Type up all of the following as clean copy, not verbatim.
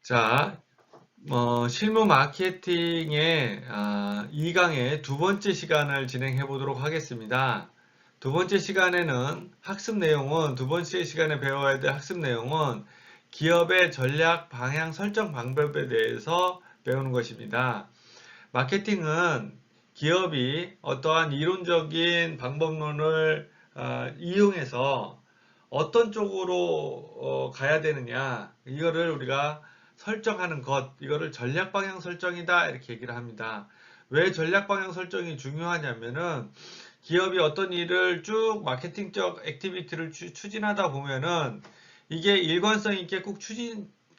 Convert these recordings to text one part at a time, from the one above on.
자, 실무 마케팅의 2강의 두 번째 시간을 진행해 보도록 하겠습니다. 두 번째 시간에는 학습 내용은, 두 번째 시간에 배워야 될 학습 내용은 기업의 전략 방향 설정 방법에 대해서 배우는 것입니다. 마케팅은 기업이 어떠한 이론적인 방법론을 이용해서 어떤 쪽으로 가야 되느냐, 이거를 우리가 설정하는 것, 이거를 전략 방향 설정이다 이렇게 얘기를 합니다. 왜 전략 방향 설정이 중요하냐면은 기업이 어떤 일을 쭉 마케팅적 액티비티를 추진하다 보면은 이게 일관성 있게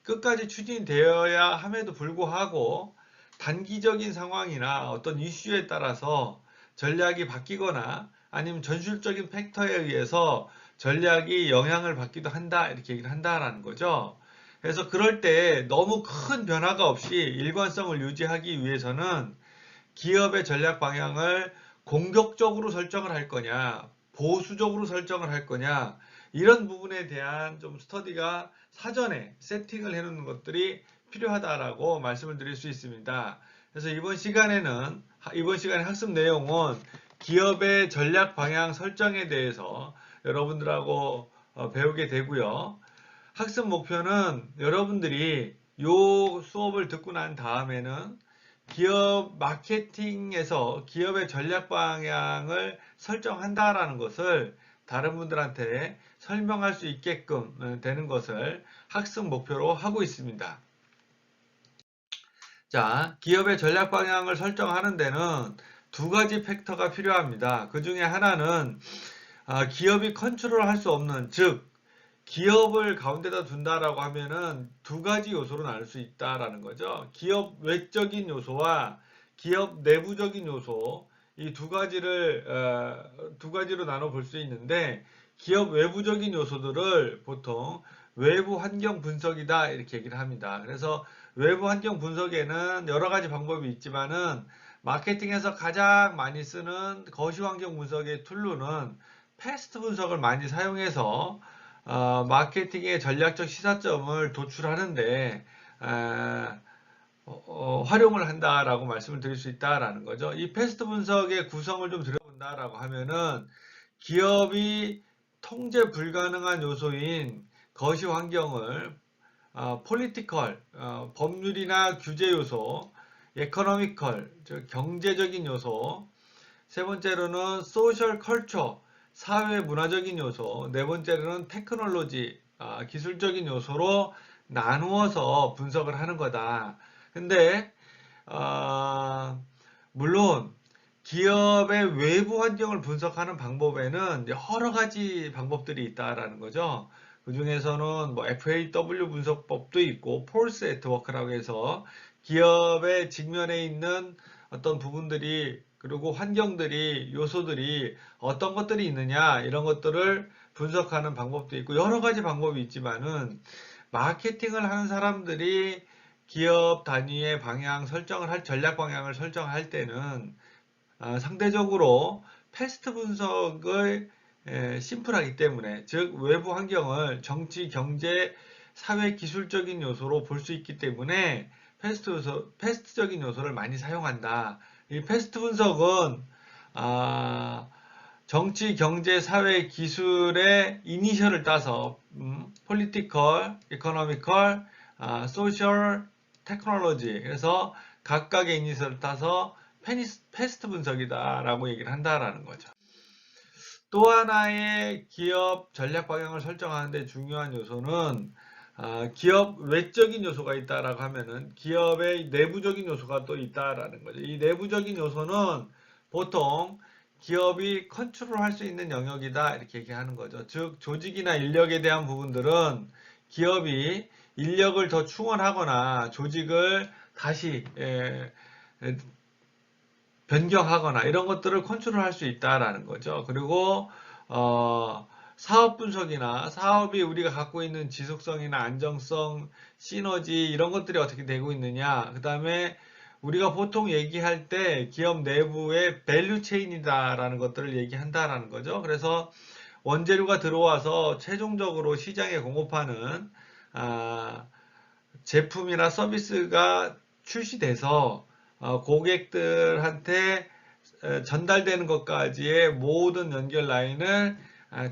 끝까지 추진되어야 함에도 불구하고 단기적인 상황이나 어떤 이슈에 따라서 전략이 바뀌거나 아니면 전술적인 팩터에 의해서 전략이 영향을 받기도 한다 이렇게 얘기를 한다라는 거죠. 그래서 그럴 때 너무 큰 변화가 없이 일관성을 유지하기 위해서는 기업의 전략 방향을 공격적으로 설정을 할 거냐, 보수적으로 설정을 할 거냐, 이런 부분에 대한 좀 스터디가 사전에 세팅을 해놓는 것들이 필요하다라고 말씀을 드릴 수 있습니다. 그래서 이번 시간의 학습 내용은 기업의 전략 방향 설정에 대해서 여러분들하고 배우게 되고요. 학습 목표는 여러분들이 요 수업을 듣고 난 다음에는 기업 마케팅에서 기업의 전략 방향을 설정한다라는 것을 다른 분들한테 설명할 수 있게끔 되는 것을 학습 목표로 하고 있습니다. 자, 기업의 전략 방향을 설정하는 데는 두 가지 팩터가 필요합니다. 그 중에 하나는 기업이 컨트롤할 수 없는, 즉 기업을 가운데다 둔다라고 하면은 두 가지 요소로 나눌 수 있다라는 거죠. 기업 외적인 요소와 기업 내부적인 요소, 이 두 가지로 나눠 볼 수 있는데, 기업 외부적인 요소들을 보통 외부 환경 분석이다 이렇게 얘기를 합니다. 그래서 외부 환경 분석에는 여러 가지 방법이 있지만은 마케팅에서 가장 많이 쓰는 거시 환경 분석의 툴로는 패스트 분석을 많이 사용해서 마케팅의 전략적 시사점을 도출하는데 활용을 한다라고 말씀을 드릴 수 있다라는 거죠. 이 패스트 분석의 구성을 좀 들여본다라고 하면은 기업이 통제 불가능한 요소인 거시 환경을 폴리티컬, 법률이나 규제 요소, 에코노미컬, 즉 경제적인 요소, 세 번째로는 소셜 컬처, 사회 문화적인 요소, 네 번째로는 테크놀로지, 기술적인 요소로 나누어서 분석을 하는 거다. 근데 물론 기업의 외부 환경을 분석하는 방법에는 여러 가지 방법들이 있다라는 거죠. 그 중에서는 뭐 FAW 분석법도 있고 폴스 네트워크라고 해서 기업의 직면에 있는 어떤 부분들이, 그리고 환경들이, 요소들이 어떤 것들이 있느냐 이런 것들을 분석하는 방법도 있고 여러 가지 방법이 있지만은 마케팅을 하는 사람들이 기업 단위의 전략 방향을 설정할 때는 상대적으로 패스트 분석을 심플하기 때문에, 즉 외부 환경을 정치, 경제, 사회, 기술적인 요소로 볼 수 있기 때문에 패스트적인 요소를 많이 사용한다. 이 패스트 분석은 정치, 경제, 사회, 기술의 이니셜을 따서 political, economical, social, technology, 그래서 각각의 이니셜을 따서 패스트 분석이다라고 얘기를 한다라는 거죠. 또 하나의 기업 전략 방향을 설정하는데 중요한 요소는 기업 외적인 요소가 있다라고 하면은 기업의 내부적인 요소가 또 있다라는 거죠. 이 내부적인 요소는 보통 기업이 컨트롤할 수 있는 영역이다 이렇게 얘기하는 거죠. 즉 조직이나 인력에 대한 부분들은 기업이 인력을 더 충원하거나 조직을 다시 변경하거나 이런 것들을 컨트롤할 수 있다라는 거죠. 그리고 사업 분석이나 사업이 우리가 갖고 있는 지속성이나 안정성, 시너지 이런 것들이 어떻게 되고 있느냐. 그 다음에 우리가 보통 얘기할 때 기업 내부의 밸류 체인이다라는 것들을 얘기한다라는 거죠. 그래서 원재료가 들어와서 최종적으로 시장에 공급하는 아, 제품이나 서비스가 출시돼서 고객들한테 전달되는 것까지의 모든 연결 라인을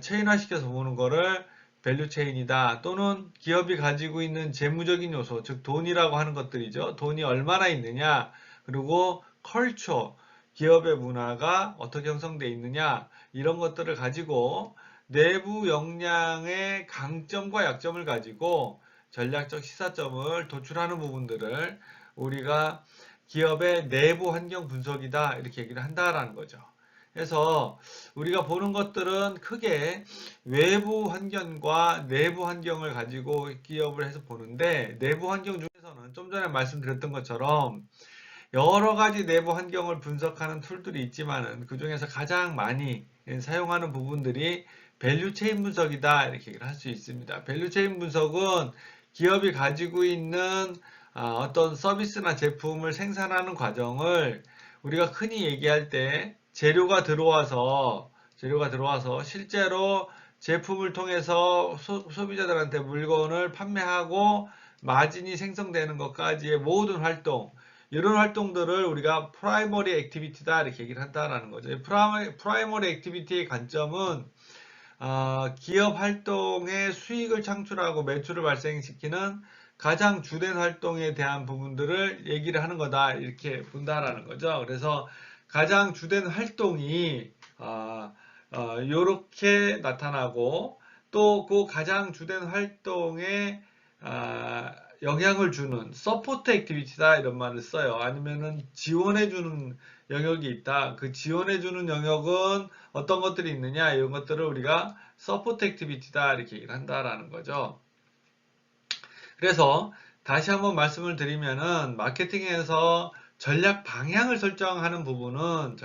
체인화시켜서 보는 거를 밸류체인이다. 또는 기업이 가지고 있는 재무적인 요소, 즉 돈이라고 하는 것들이죠. 돈이 얼마나 있느냐, 그리고 컬처, 기업의 문화가 어떻게 형성되어 있느냐, 이런 것들을 가지고 내부 역량의 강점과 약점을 가지고 전략적 시사점을 도출하는 부분들을 우리가 기업의 내부 환경 분석이다, 이렇게 얘기를 한다라는 거죠. 그래서 우리가 보는 것들은 크게 외부 환경과 내부 환경을 가지고 기업을 해서 보는데, 내부 환경 중에서는 좀 전에 말씀드렸던 것처럼 여러 가지 내부 환경을 분석하는 툴들이 있지만은 그 중에서 가장 많이 사용하는 부분들이 밸류체인 분석이다, 이렇게 얘기를 할 수 있습니다. 밸류체인 분석은 기업이 가지고 있는 어떤 서비스나 제품을 생산하는 과정을 우리가 흔히 얘기할 때 재료가 들어와서 실제로 제품을 통해서 소비자들한테 물건을 판매하고 마진이 생성되는 것까지의 모든 활동, 이런 활동들을 우리가 프라이머리 액티비티다, 이렇게 얘기를 한다는 거죠. 프라이머리 액티비티의 관점은 기업 활동의 수익을 창출하고 매출을 발생시키는 가장 주된 활동에 대한 부분들을 얘기를 하는 거다, 이렇게 본다라는 거죠. 그래서 가장 주된 활동이 이렇게 나타나고, 또 그 가장 주된 활동에 영향을 주는 서포트 액티비티다, 이런 말을 써요. 아니면은 지원해주는 영역이 있다. 그 지원해주는 영역은 어떤 것들이 있느냐, 이런 것들을 우리가 서포트 액티비티다, 이렇게 얘기를 한다라는 거죠. 그래서 다시 한번 말씀을 드리면은 마케팅에서 전략 방향을 설정하는 부분은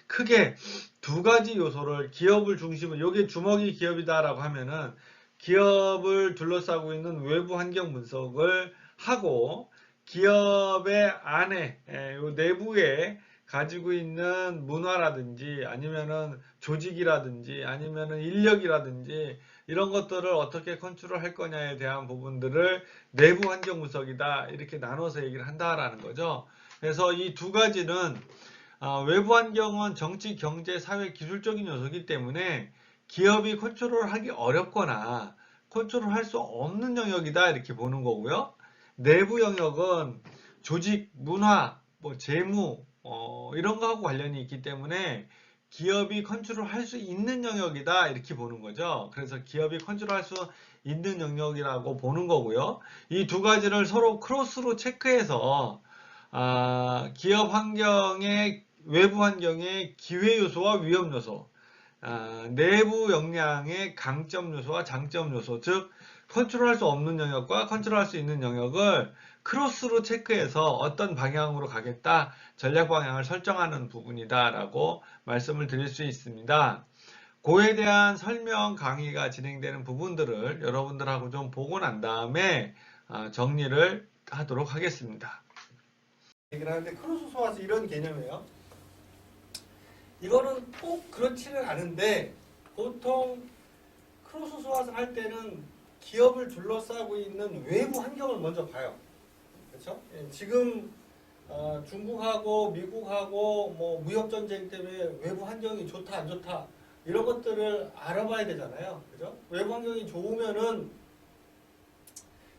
크게 두 가지 요소를, 기업을 중심으로, 요게 주먹이 기업이다라고 하면은 기업을 둘러싸고 있는 외부 환경 분석을 하고, 기업의 안에, 요 내부에 가지고 있는 문화라든지 아니면은 조직이라든지 아니면은 인력이라든지 이런 것들을 어떻게 컨트롤 할 거냐에 대한 부분들을 내부 환경 분석이다, 이렇게 나눠서 얘기를 한다라는 거죠. 그래서 이 두 가지는 외부 환경은 정치, 경제, 사회, 기술적인 요소이기 때문에 기업이 컨트롤하기 어렵거나 컨트롤할 수 없는 영역이다, 이렇게 보는 거고요. 내부 영역은 조직, 문화, 뭐 재무, 이런 거하고 관련이 있기 때문에 기업이 컨트롤할 수 있는 영역이다, 이렇게 보는 거죠. 그래서 기업이 컨트롤할 수 있는 영역이라고 보는 거고요. 이 두 가지를 서로 크로스로 체크해서 기업 환경의, 외부 환경의 기회 요소와 위험 요소, 내부 역량의 강점 요소와 장점 요소, 즉 컨트롤할 수 없는 영역과 컨트롤할 수 있는 영역을 크로스로 체크해서 어떤 방향으로 가겠다, 전략 방향을 설정하는 부분이다 라고 말씀을 드릴 수 있습니다. 그에 대한 설명 강의가 진행되는 부분들을 여러분들하고 좀 보고 난 다음에 정리를 하도록 하겠습니다. 얘기를 하는데, 크로스 소화수 이런 개념이에요. 이거는 꼭 그렇지는 않은데 보통 크로스 소화를 할 때는 기업을 둘러싸고 있는 외부 환경을 먼저 봐요. 그렇죠? 지금 중국하고 미국하고 뭐 무역 전쟁 때문에 외부 환경이 좋다 안 좋다 이런 것들을 알아봐야 되잖아요. 그죠? 외부 환경이 좋으면은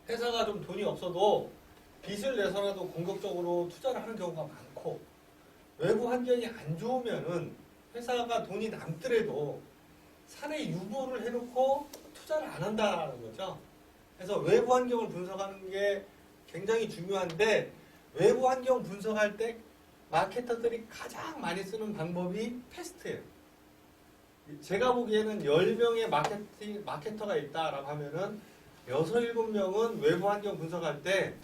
회사가 좀 돈이 없어도 빚을 내서라도 공격적으로 투자를 하는 경우가 많고, 외부 환경이 안 좋으면은 회사가 돈이 남더라도 사내 유보를 해놓고 투자를 안 한다는 거죠. 그래서 외부 환경을 분석하는 게 굉장히 중요한데, 외부 환경 분석할 때 마케터들이 가장 많이 쓰는 방법이 패스트예요. 제가 보기에는 10명의 마케터가 있다라고 하면은 6, 7명은 외부 환경 분석할 때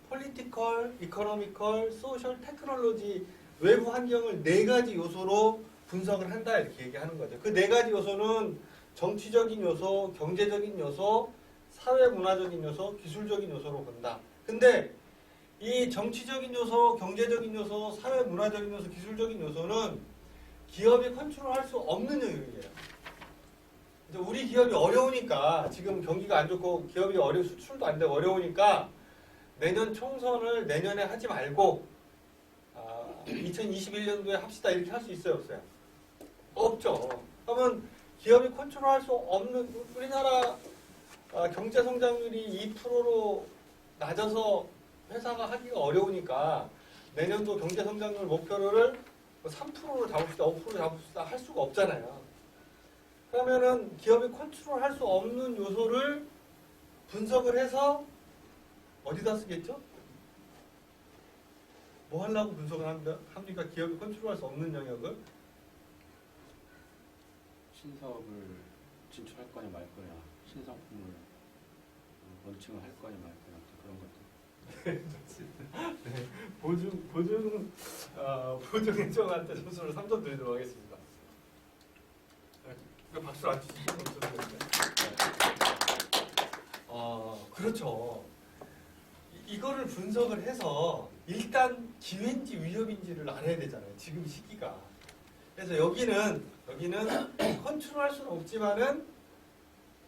폴리티컬, 이코노미컬, 소셜, 테크놀로지 외부 환경을 4가지 요소로 분석을 한다, 이렇게 얘기하는 거죠. 그 4가지 요소는 정치적인 요소, 경제적인 요소, 사회문화적인 요소, 기술적인 요소로 본다. 근데 이 정치적인 요소, 경제적인 요소, 사회문화적인 요소, 기술적인 요소는 기업이 컨트롤할 수 없는 영역이에요. 이제 우리 기업이 어려우니까 지금 경기가 안 좋고 기업이 수출도 안 되고 어려우니까 내년 총선을 내년에 하지 말고 2021년도에 합시다 이렇게 할 수 있어요, 없어요? 없죠. 그러면 기업이 컨트롤할 수 없는 우리나라 경제 성장률이 2%로 낮아서 회사가 하기가 어려우니까 내년도 경제 성장률 목표를 3%로 잡읍시다, 5%로 잡읍시다 할 수가 없잖아요. 그러면은 기업이 컨트롤할 수 없는 요소를 분석을 해서 어디다 쓰겠죠? 뭐 하려고 분석을 합니까? 기업이 컨트롤할 수 없는 영역을? 신사업을 진출할 거냐 말 거냐, 신상품을 런칭을 할 거냐 말 거냐 그런 것들. 네, 보증 행정한테 점수를 3점 드리도록 하겠습니다. 네, 박수를 안 치시면 그렇죠. 이거를 분석을 해서 일단 기회인지 위협인지를 알아야 되잖아요. 지금 시기가. 그래서 여기는 컨트롤할 수는 없지만은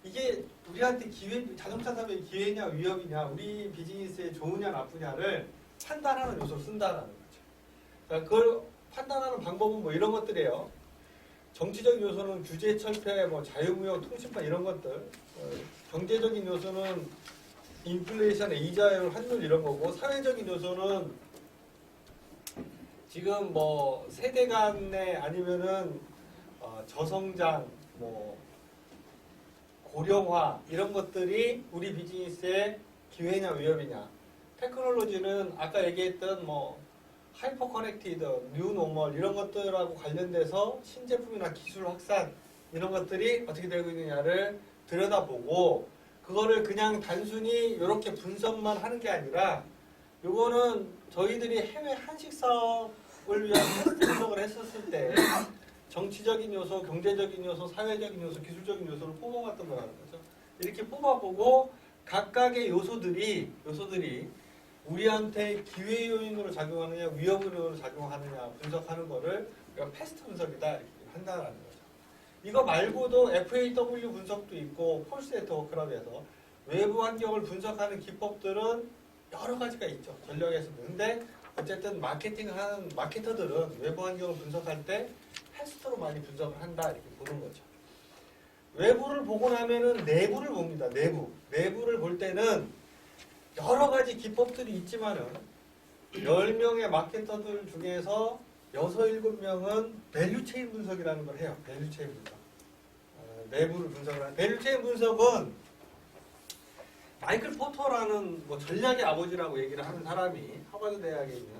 이게 우리한테 자동차 사업의 기회냐 위협이냐, 우리 비즈니스에 좋으냐 나쁘냐를 판단하는 요소를 쓴다라는 거죠. 그러니까 그걸 판단하는 방법은 뭐 이런 것들이에요. 정치적인 요소는 규제 철폐, 뭐 자유무역, 통신판 이런 것들. 경제적인 요소는 인플레이션, 이자율, 환율 이런 거고, 사회적인 요소는 지금 뭐 세대 간의 아니면은 저성장, 뭐 고령화 이런 것들이 우리 비즈니스의 기회냐 위협이냐. 테크놀로지는 아까 얘기했던 뭐 하이퍼 커넥티드, 뉴 노멀 이런 것들하고 관련돼서 신제품이나 기술 확산 이런 것들이 어떻게 되고 있느냐를 들여다보고, 그거를 그냥 단순히 이렇게 분석만 하는 게 아니라, 요거는 저희들이 해외 한식 사업을 위한 테스트 분석을 했었을 때 정치적인 요소, 경제적인 요소, 사회적인 요소, 기술적인 요소를 뽑아봤던 거라는 거죠. 이렇게 뽑아보고 각각의 요소들이 우리한테 기회 요인으로 작용하느냐, 위협 요인으로 작용하느냐 분석하는 거를 우리가 패스트 분석이다 이렇게 한다는 거죠. 이거 말고도 FAW 분석도 있고 폴스 네트워크라고 해서 외부 환경을 분석하는 기법들은 여러 가지가 있죠. 전략에서도. 근데 어쨌든 마케팅하는 마케터들은 외부 환경을 분석할 때 패스트로 많이 분석을 한다 이렇게 보는 거죠. 외부를 보고 나면은 내부를 봅니다. 내부를 볼 때는 여러 가지 기법들이 있지만은 10명의 마케터들 중에서 6, 7명은 밸류체인 분석이라는 걸 해요. 밸류체인 분석. 내부를 분석을 하는. 밸류체인 분석은 마이클 포터라는 뭐 전략의 아버지라고 얘기를 하는 사람이 하버드 대학에 있는,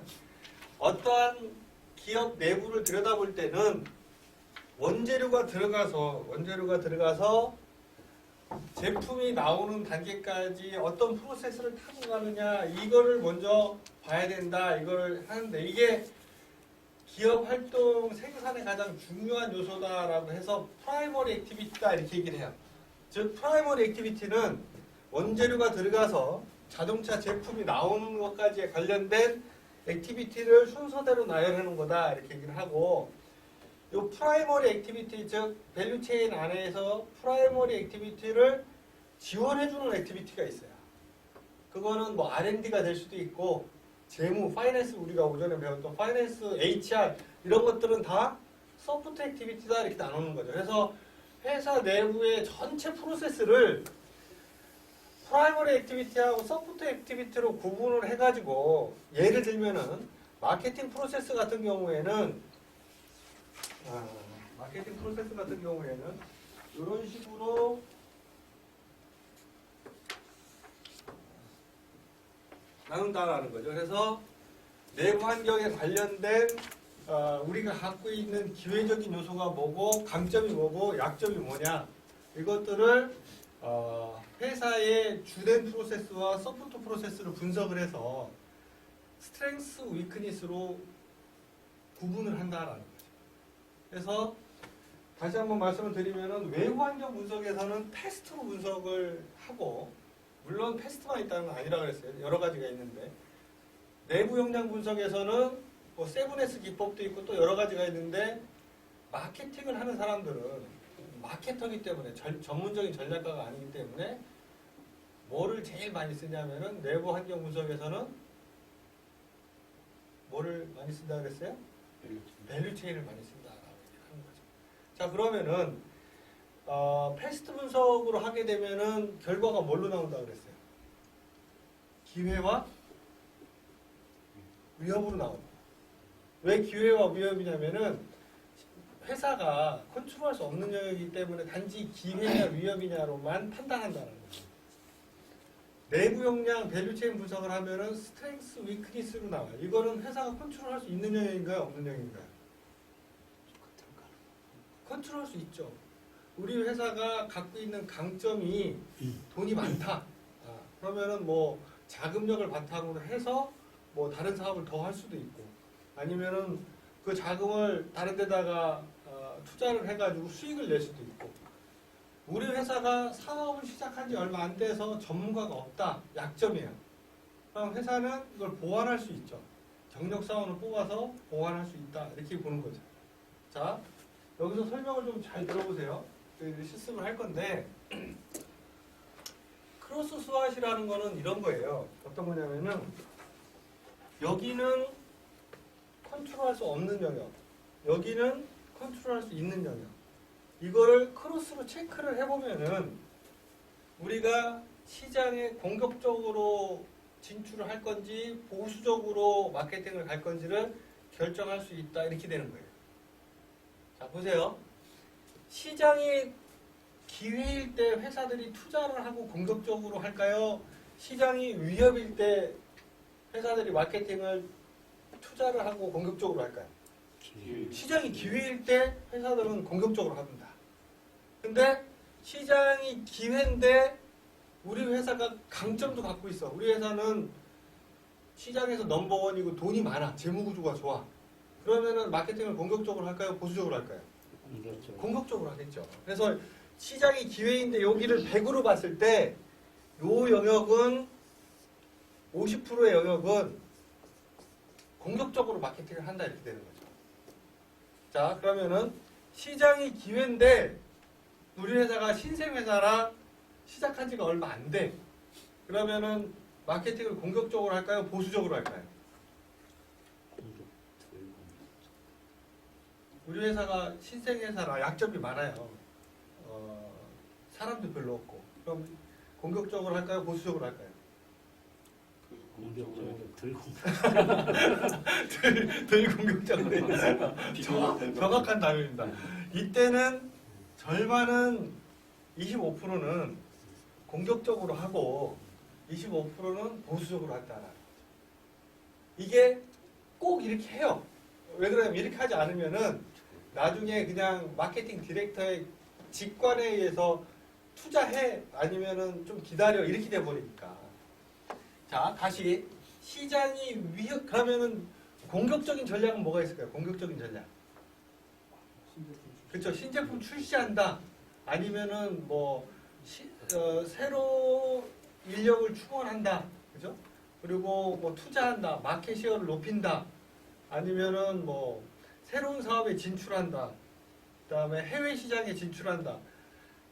어떠한 기업 내부를 들여다볼 때는 원재료가 들어가서 제품이 나오는 단계까지 어떤 프로세스를 타고 가느냐 이거를 먼저 봐야 된다 이걸 하는데, 이게 기업 활동 생산의 가장 중요한 요소다라고 해서 프라이머리 액티비티다 이렇게 얘기를 해요. 즉 프라이머리 액티비티는 원재료가 들어가서 자동차 제품이 나오는 것까지에 관련된 액티비티를 순서대로 나열하는 거다 이렇게 얘기를 하고, 이 프라이머리 액티비티, 즉 밸류체인 안에서 프라이머리 액티비티를 지원해주는 액티비티가 있어요. 그거는 뭐 R&D가 될 수도 있고, 재무, 파이낸스, 우리가 오전에 배웠던 파이낸스, HR 이런 것들은 다 서포트 액티비티다 이렇게 나누는 거죠. 그래서 회사 내부의 전체 프로세스를 프라이머리 액티비티하고 서포트 액티비티로 구분을 해가지고, 예를 들면은 마케팅 프로세스 같은 경우에는 이런 식으로 나눈다라는 거죠. 그래서 내부 환경에 관련된 우리가 갖고 있는 기회적인 요소가 뭐고, 강점이 뭐고, 약점이 뭐냐 이것들을 회사의 주된 프로세스와 서포트 프로세스를 분석을 해서 스트렝스, 위크니스로 구분을 한다라는 거죠. 그래서 다시 한번 말씀을 드리면은 외부 환경 분석에서는 패스트로 분석을 하고, 물론 패스트만 있다는 건 아니라 그랬어요. 여러 가지가 있는데, 내부 역량 분석에서는 뭐 7S 기법도 있고 또 여러 가지가 있는데, 마케팅을 하는 사람들은 마케터기 때문에 전문적인 전략가가 아니기 때문에 뭐를 제일 많이 쓰냐면은 내부 환경 분석에서는 뭐를 많이 쓴다 그랬어요? 밸류 체인을 많이 쓴다라고 하는 거죠. 자, 그러면은 패스트 분석으로 하게 되면은 결과가 뭘로 나온다 그랬어요? 기회와 위협으로 나온다. 왜 기회와 위협이냐면은 회사가 컨트롤할 수 없는 영역이기 때문에 단지 기회냐 위협이냐로만 판단한다는 거죠. 내부 역량 밸류 체인 분석을 하면은 스트렝스 위크니스로 나와요. 이거는 회사가 컨트롤할 수 있는 영역인가요, 없는 영역인가요? 컨트롤할 수 있죠. 우리 회사가 갖고 있는 강점이 돈이 많다. 그러면은 뭐 자금력을 바탕으로 해서 뭐 다른 사업을 더 할 수도 있고, 아니면은 그 자금을 다른 데다가 투자를 해가지고 수익을 낼 수도 있고, 우리 회사가 사업을 시작한 지 얼마 안 돼서 전문가가 없다. 약점이에요. 그럼 회사는 이걸 보완할 수 있죠. 경력 사원을 뽑아서 보완할 수 있다. 이렇게 보는 거죠. 자, 여기서 설명을 좀 잘 들어보세요. 저희들이 실습을 할 건데, 크로스 스왓이라는 거는 이런 거예요. 어떤 거냐면은, 여기는 컨트롤할 수 없는 영역, 여기는 컨트롤할 수 있는 영역. 이거를 크로스로 체크를 해보면은 우리가 시장에 공격적으로 진출을 할 건지 보수적으로 마케팅을 갈 건지를 결정할 수 있다. 이렇게 되는 거예요. 자, 보세요. 시장이 기회일 때 회사들이 투자를 하고 공격적으로 할까요? 시장이 위협일 때 회사들이 마케팅을 투자를 하고 공격적으로 할까요? 시장이 기회일 때 회사들은 공격적으로 합니다. 근데 시장이 기회인데 우리 회사가 강점도 갖고 있어. 우리 회사는 시장에서 넘버원이고 돈이 많아. 재무구조가 좋아. 그러면은 마케팅을 공격적으로 할까요? 보수적으로 할까요? 공격적으로 하겠죠. 그래서 시장이 기회인데 여기를 100으로 봤을 때 이 영역은 50%의 영역은 공격적으로 마케팅을 한다 이렇게 되는 거죠. 자, 그러면은 시장이 기회인데 우리 회사가 신생회사라 시작한 지가 얼마 안 돼. 그러면은 마케팅을 공격적으로 할까요? 보수적으로 할까요? 우리 회사가 신생회사라 약점이 많아요. 사람도 별로 없고. 그럼 공격적으로 할까요? 보수적으로 할까요? 덜 공격적으로. 정확한 답입니다. 이때는 절반은 25%는 공격적으로 하고 25%는 보수적으로 한다는 거죠. 이게 꼭 이렇게 해요. 왜 그러냐면 이렇게 하지 않으면은 나중에 그냥 마케팅 디렉터의 직관에 의해서 투자해 아니면은 좀 기다려 이렇게 돼 버리니까. 자, 다시 시장이 위협 그러면은 공격적인 전략은 뭐가 있을까요? 공격적인 전략. 그렇죠. 신제품 출시한다. 아니면은 뭐 새로 인력을 충원한다. 그죠? 그리고 뭐 투자한다. 마켓 시어를 높인다. 아니면은 뭐 새로운 사업에 진출한다. 그다음에 해외 시장에 진출한다.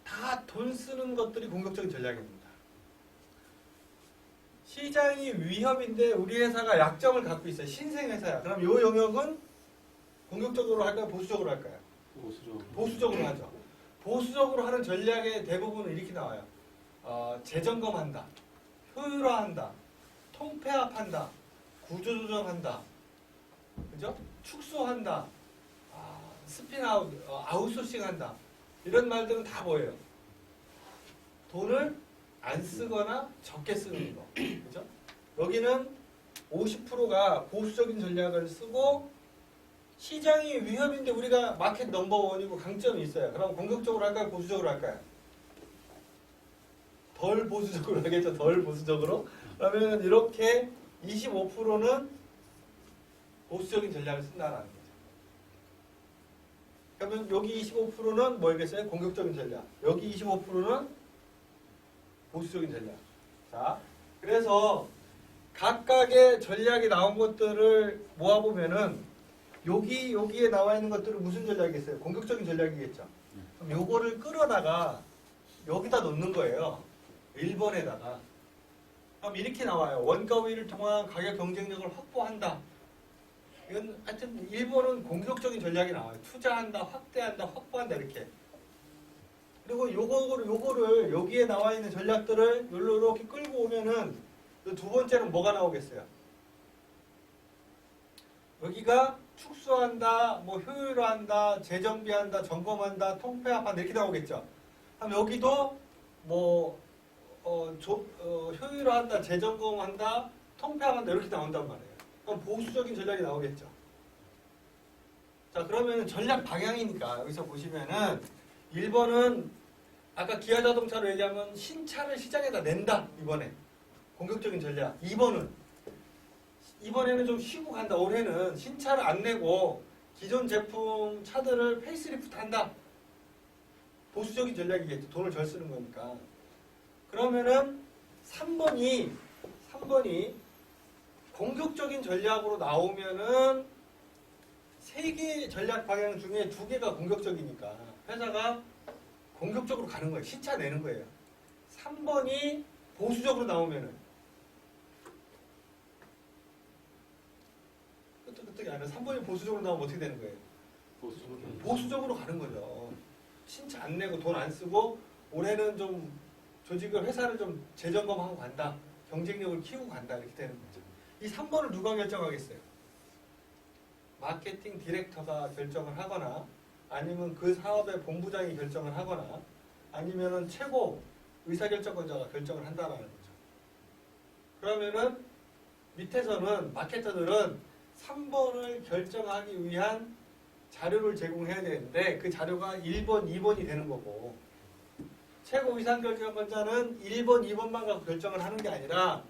다 돈 쓰는 것들이 공격적인 전략입니다. 시장이 위협인데 우리 회사가 약점을 갖고 있어요. 신생 회사야. 그럼 이 영역은 공격적으로 할까요? 보수적으로 할까요? 보수적으로 하죠. 보수적으로 하는 전략의 대부분은 이렇게 나와요. 재점검한다. 효율화한다. 통폐합한다. 구조조정한다. 그죠? 축소한다. 스핀아웃, 아웃소싱한다. 이런 말들은 다 뭐예요? 돈을 안 쓰거나 적게 쓰는 거. 그죠? 여기는 50%가 보수적인 전략을 쓰고 시장이 위협인데 우리가 마켓 넘버원이고 강점이 있어요. 그럼 공격적으로 할까요? 보수적으로 할까요? 덜 보수적으로 하겠죠. 덜 보수적으로. 그러면 이렇게 25%는 보수적인 전략을 쓴다는 거죠. 그러면 여기 25%는 뭐겠어요? 공격적인 전략. 여기 25%는 보수적인 전략. 자, 그래서 각각의 전략이 나온 것들을 모아보면은 여기에 나와 있는 것들은 무슨 전략이겠어요? 공격적인 전략이겠죠. 그럼 요거를 끌어다가 여기다 놓는 거예요. 1번에다가. 그럼 이렇게 나와요. 원가 우위를 통한 가격 경쟁력을 확보한다. 이건 하여튼 1번은 공격적인 전략이 나와요. 투자한다, 확대한다, 확보한다 이렇게. 그리고 요거를 여기에 나와 있는 전략들을 여기로 이렇게 끌고 오면은 두 번째는 뭐가 나오겠어요? 여기가 축소한다, 뭐 효율화한다, 재정비한다, 점검한다, 통폐합한다 이렇게 나오겠죠. 그럼 여기도 뭐 효율화한다, 재점검한다, 통폐합한다 이렇게 나온단 말이에요. 그럼 보수적인 전략이 나오겠죠. 자, 그러면 전략 방향이니까 여기서 보시면은 1번은 아까 기아자동차로 얘기하면 신차를 시장에다 낸다. 이번에 공격적인 전략. 이번에는 좀 쉬고 간다. 올해는 신차를 안 내고 기존 제품 차들을 페이스리프트 한다. 보수적인 전략이겠죠. 돈을 덜 쓰는 거니까. 그러면은 3번이 공격적인 전략으로 나오면은 3개 전략 방향 중에 2개가 공격적이니까 회사가 공격적으로 가는 거예요. 신차 내는 거예요. 3번이 보수적으로 나오면은 끄떡끄떡이 아니라 3번이 보수적으로 나오면 어떻게 되는 거예요? 보수적으로 가는 거죠. 신차 안 내고 돈 안 쓰고 올해는 좀 조직을 회사를 좀 재점검하고 간다. 경쟁력을 키우고 간다. 이렇게 되는 거죠. 이 3번을 누가 결정하겠어요? 마케팅 디렉터가 결정을 하거나 아니면 그 사업의 본부장이 결정을 하거나 아니면은 최고 의사결정권자가 결정을 한다라는 거죠. 그러면은 밑에서는 마케터들은 3번을 결정하기 위한 자료를 제공해야 되는데 그 자료가 1번, 2번이 되는 거고 최고 의사결정권자는 1번, 2번만 갖고 결정을 하는 게 아니라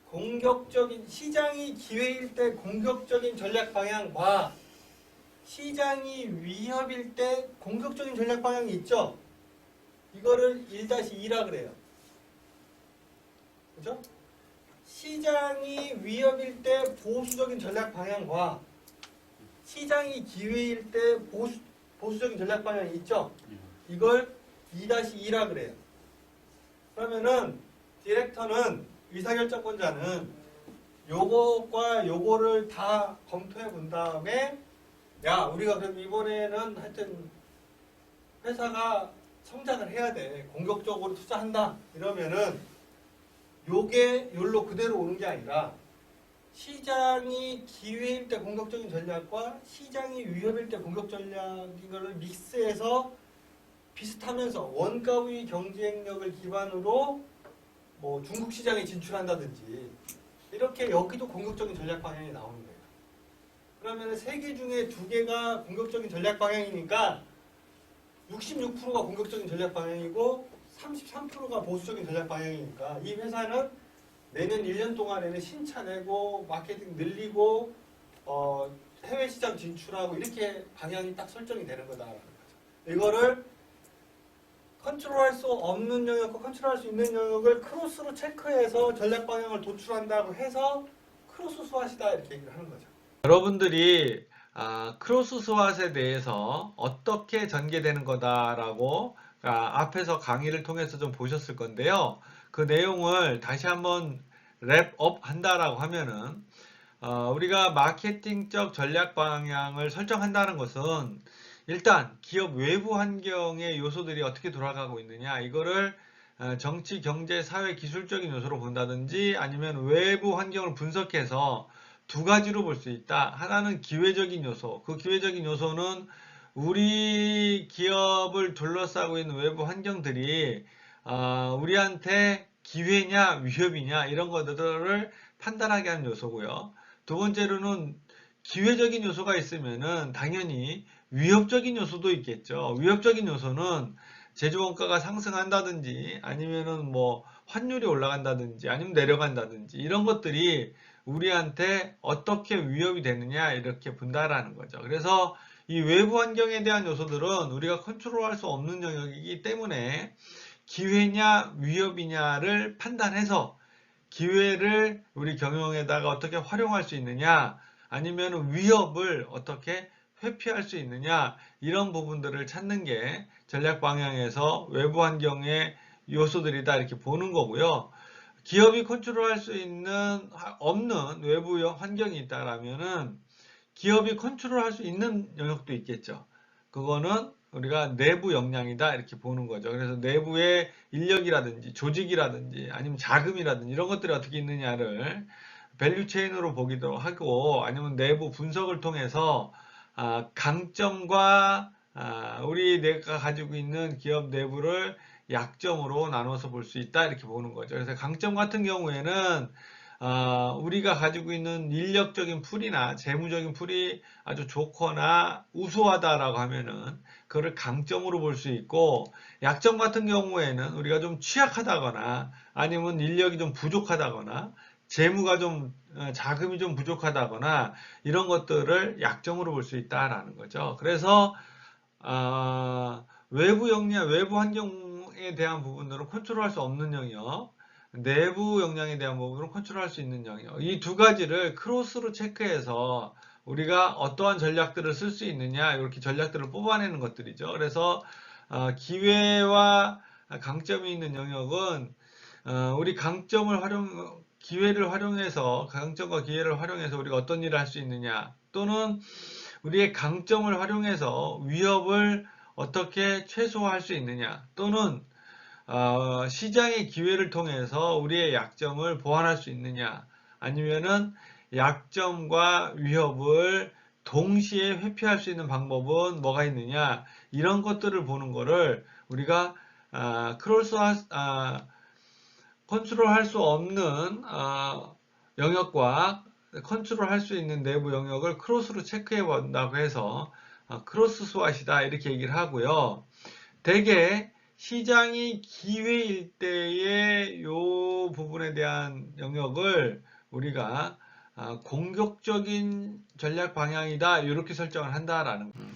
공격적인 시장이 기회일 때 공격적인 전략 방향과 시장이 위협일 때 공격적인 전략 방향이 있죠. 이거를 1-2라 그래요. 그죠? 시장이 위협일 때 보수적인 전략 방향과 시장이 기회일 때 보수적인 전략 방향이 있죠. 이걸 2-2라 그래요. 그러면은 디렉터는 의사결정권자는 요거과 요거를 다 검토해 본 다음에 야 우리가 그럼 이번에는 하여튼 회사가 성장을 해야 돼. 공격적으로 투자한다. 이러면은 요게 요로 그대로 오는 게 아니라 시장이 기회일 때 공격적인 전략과 시장이 위협일 때 공격 전략 이거를 믹스해서 비슷하면서 원가 우위 경쟁력을 기반으로 뭐 중국 시장에 진출한다든지 이렇게 여기도 공격적인 전략 방향이 나오는 거예요. 그러면 3개 중에 2개가 공격적인 전략 방향이니까 66%가 공격적인 전략 방향이고 33%가 보수적인 전략 방향이니까 이 회사는 내년 1년 동안에는 신차 내고 마케팅 늘리고 해외 시장 진출하고 이렇게 방향이 딱 설정이 되는 거다라는 거죠. 이거를 컨트롤할 수 없는 영역과 컨트롤할 수 있는 영역을 크로스로 체크해서 전략 방향을 도출한다고 해서 크로스 스왓이다 이렇게 얘기를 하는 거죠. 여러분들이 크로스 스왓에 대해서 어떻게 전개되는 거다라고 앞에서 강의를 통해서 좀 보셨을 건데요. 그 내용을 다시 한번 랩업 한다라고 하면은 우리가 마케팅적 전략 방향을 설정한다는 것은 일단 기업 외부 환경의 요소들이 어떻게 돌아가고 있느냐 이거를 정치, 경제, 사회, 기술적인 요소로 본다든지 아니면 외부 환경을 분석해서 2가지로 볼 수 있다. 하나는 기회적인 요소. 그 기회적인 요소는 우리 기업을 둘러싸고 있는 외부 환경들이 우리한테 기회냐 위협이냐 이런 것들을 판단하게 하는 요소고요. 2번째로는 기회적인 요소가 있으면은 당연히 위협적인 요소도 있겠죠. 위협적인 요소는 제조원가가 상승한다든지 아니면은 뭐 환율이 올라간다든지 아니면 내려간다든지 이런 것들이 우리한테 어떻게 위협이 되느냐 이렇게 본다라는 거죠. 그래서 이 외부 환경에 대한 요소들은 우리가 컨트롤할 수 없는 영역이기 때문에 기회냐 위협이냐를 판단해서 기회를 우리 경영에다가 어떻게 활용할 수 있느냐 아니면 위협을 어떻게 회피할 수 있느냐, 이런 부분들을 찾는 게 전략 방향에서 외부 환경의 요소들이다 이렇게 보는 거고요. 기업이 컨트롤할 수 있는 없는 외부 환경이 있다라면은 기업이 컨트롤할 수 있는 영역도 있겠죠. 그거는 우리가 내부 역량이다 이렇게 보는 거죠. 그래서 내부의 인력이라든지 조직이라든지 아니면 자금이라든지 이런 것들이 어떻게 있느냐를 밸류 체인으로 보기도 하고, 아니면 내부 분석을 통해서 강점과 우리 내가 가지고 있는 기업 내부를 약점으로 나눠서 볼 수 있다 이렇게 보는 거죠. 그래서 강점 같은 경우에는 우리가 가지고 있는 인력적인 풀이나 재무적인 풀이 아주 좋거나 우수하다라고 하면은 그거를 강점으로 볼 수 있고, 약점 같은 경우에는 우리가 좀 취약하다거나 아니면 인력이 좀 부족하다거나 재무가 좀 자금이 좀 부족하다거나 이런 것들을 약점으로 볼 수 있다라는 거죠. 그래서 외부 역량, 외부 환경에 대한 부분들은 컨트롤할 수 없는 영역, 내부 역량에 대한 부분은 컨트롤할 수 있는 영역, 이 두 가지를 크로스로 체크해서 우리가 어떠한 전략들을 쓸 수 있느냐, 이렇게 전략들을 뽑아내는 것들이죠. 그래서 기회와 강점이 있는 영역은 우리 기회를 활용해서, 강점과 기회를 활용해서 우리가 어떤 일을 할 수 있느냐, 또는 우리의 강점을 활용해서 위협을 어떻게 최소화할 수 있느냐, 또는 시장의 기회를 통해서 우리의 약점을 보완할 수 있느냐, 아니면은 약점과 위협을 동시에 회피할 수 있는 방법은 뭐가 있느냐, 이런 것들을 보는 거를 우리가 컨트롤할 수 없는 영역과 컨트롤할 수 있는 내부 영역을 크로스로 체크해 본다고 해서 크로스 스왓이다 이렇게 얘기를 하고요. 대개 시장이 기회일 때의 요 부분에 대한 영역을 우리가 공격적인 전략 방향이다 이렇게 설정을 한다라는 거예요.